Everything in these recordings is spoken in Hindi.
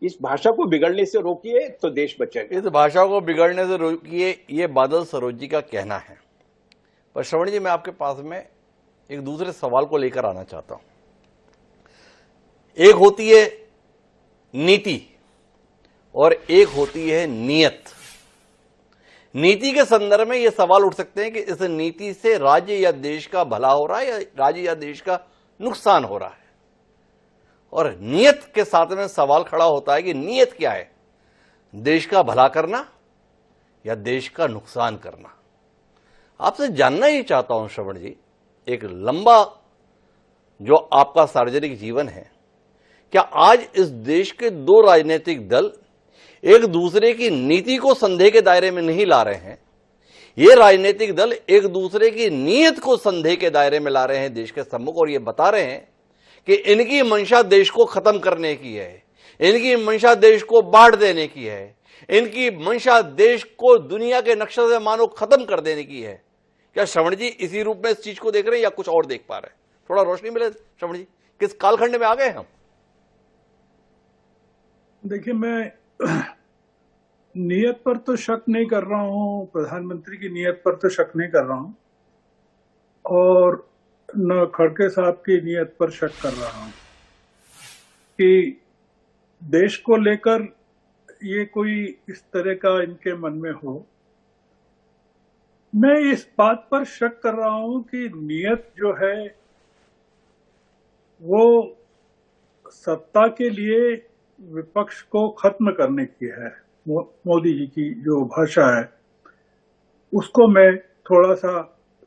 इस भाषा को बिगड़ने से रोकिए तो देश बचेगा। इस भाषा को बिगड़ने से रोकिए, ये बादल सरोज जी का कहना है। पर श्रवण जी, मैं आपके पास में एक दूसरे सवाल को लेकर आना चाहता हूं। एक होती है नीति और एक होती है नीयत। नीति के संदर्भ में यह सवाल उठ सकते हैं कि इस नीति से राज्य या देश का भला हो रहा है या राज्य या देश का नुकसान हो रहा है। और नीयत के साथ में सवाल खड़ा होता है कि नीयत क्या है, देश का भला करना या देश का नुकसान करना। आपसे जानना ही चाहता हूं श्रवण जी, एक लंबा जो आपका सार्वजनिक जीवन है, क्या आज इस देश के दो राजनीतिक दल एक दूसरे की नीति को संदेह के दायरे में नहीं ला रहे हैं, ये राजनीतिक दल एक दूसरे की नीयत को संदेह के दायरे में ला रहे हैं देश के सम्मुख, और ये बता रहे हैं कि इनकी मंशा देश को खत्म करने की है, इनकी मंशा देश को बांट देने की है, इनकी मंशा देश को दुनिया के नक्शे से मानो खत्म कर देने की है। क्या श्रवण जी इसी रूप में इस चीज को देख रहे हैं या कुछ और देख पा रहे हैं? थोड़ा रोशनी मिले श्रवण जी, किस कालखंड में आ गए हम? देखिए, मैं नियत पर तो शक नहीं कर रहा हूं, प्रधानमंत्री की नियत पर तो शक नहीं कर रहा हूं, और न खड़गे साहब की नियत पर शक कर रहा हूं कि देश को लेकर ये कोई इस तरह का इनके मन में हो। मैं इस बात पर शक कर रहा हूं कि नियत जो है वो सत्ता के लिए विपक्ष को खत्म करने की है। मोदी जी की जो भाषा है उसको मैं थोड़ा सा,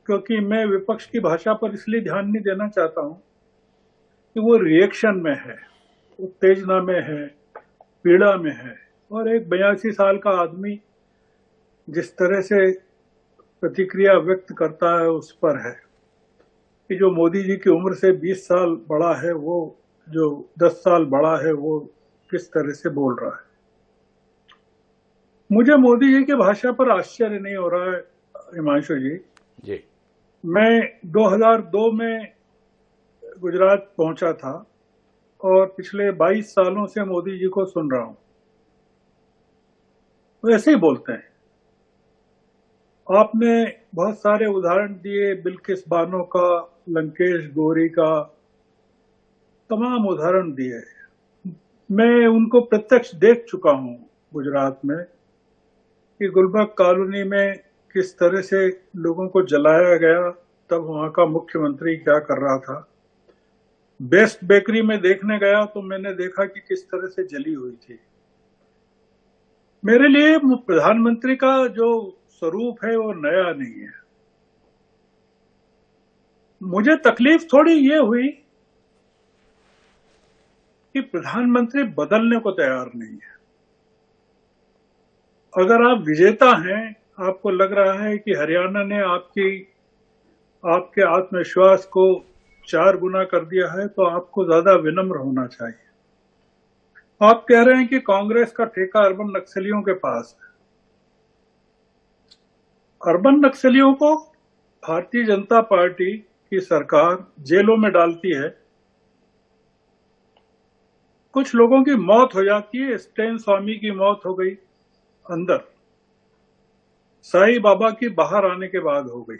क्योंकि मैं विपक्ष की भाषा पर इसलिए ध्यान नहीं देना चाहता हूं कि वो रिएक्शन में है, उत्तेजना में है, पीड़ा में है, और एक 82 साल का आदमी जिस तरह से प्रतिक्रिया व्यक्त करता है उस पर है कि जो मोदी जी की उम्र से 20 साल बड़ा है, वो जो 10 साल बड़ा है, वो किस तरह से बोल रहा है। मुझे मोदी जी की भाषा पर आश्चर्य नहीं हो रहा है हिमांशु जी। मैं 2002 में गुजरात पहुंचा था और पिछले 22 सालों से मोदी जी को सुन रहा हूं। वो ऐसे ही बोलते हैं। आपने बहुत सारे उदाहरण दिए, बिल्किस बानो का, लंकेश गोरी का, तमाम उदाहरण दिए। मैं उनको प्रत्यक्ष देख चुका हूं गुजरात में कि गुलबर्ग कॉलोनी में किस तरह से लोगों को जलाया गया, तब वहां का मुख्यमंत्री क्या कर रहा था। बेस्ट बेकरी में देखने गया तो मैंने देखा कि किस तरह से जली हुई थी। मेरे लिए प्रधानमंत्री का जो स्वरूप है वो नया नहीं है। मुझे तकलीफ थोड़ी ये हुई कि प्रधानमंत्री बदलने को तैयार नहीं है। अगर आप विजेता हैं, आपको लग रहा है कि हरियाणा ने आपके आत्मविश्वास को 4 गुना कर दिया है, तो आपको ज्यादा विनम्र होना चाहिए। आप कह रहे हैं कि कांग्रेस का ठेका अर्बन नक्सलियों के पास है। अर्बन नक्सलियों को भारतीय जनता पार्टी की सरकार जेलों में डालती है, कुछ लोगों की मौत हो जाती है। स्टेन स्वामी की मौत हो गई अंदर, साईं बाबा की बाहर आने के बाद हो गई।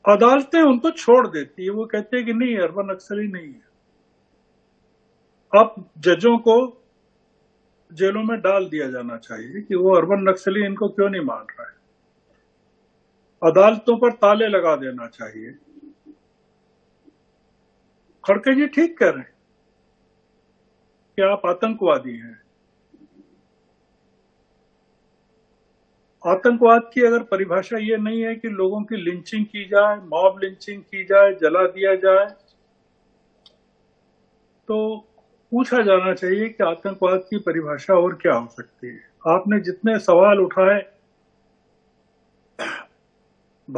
अदालतें उनको छोड़ देती है, वो कहते हैं कि नहीं, अर्बन नक्सली नहीं है। अब जजों को जेलों में डाल दिया जाना चाहिए कि वो अर्बन नक्सली इनको क्यों नहीं मान रहा है। अदालतों पर ताले लगा देना चाहिए। खड़गे जी ठीक कह रहे हैं कि आप आतंकवादी हैं। आतंकवाद की अगर परिभाषा ये नहीं है कि लोगों की लिंचिंग की जाए, मॉब लिंचिंग की जाए, जला दिया जाए, तो पूछा जाना चाहिए कि आतंकवाद की परिभाषा और क्या हो सकती है। आपने जितने सवाल उठाए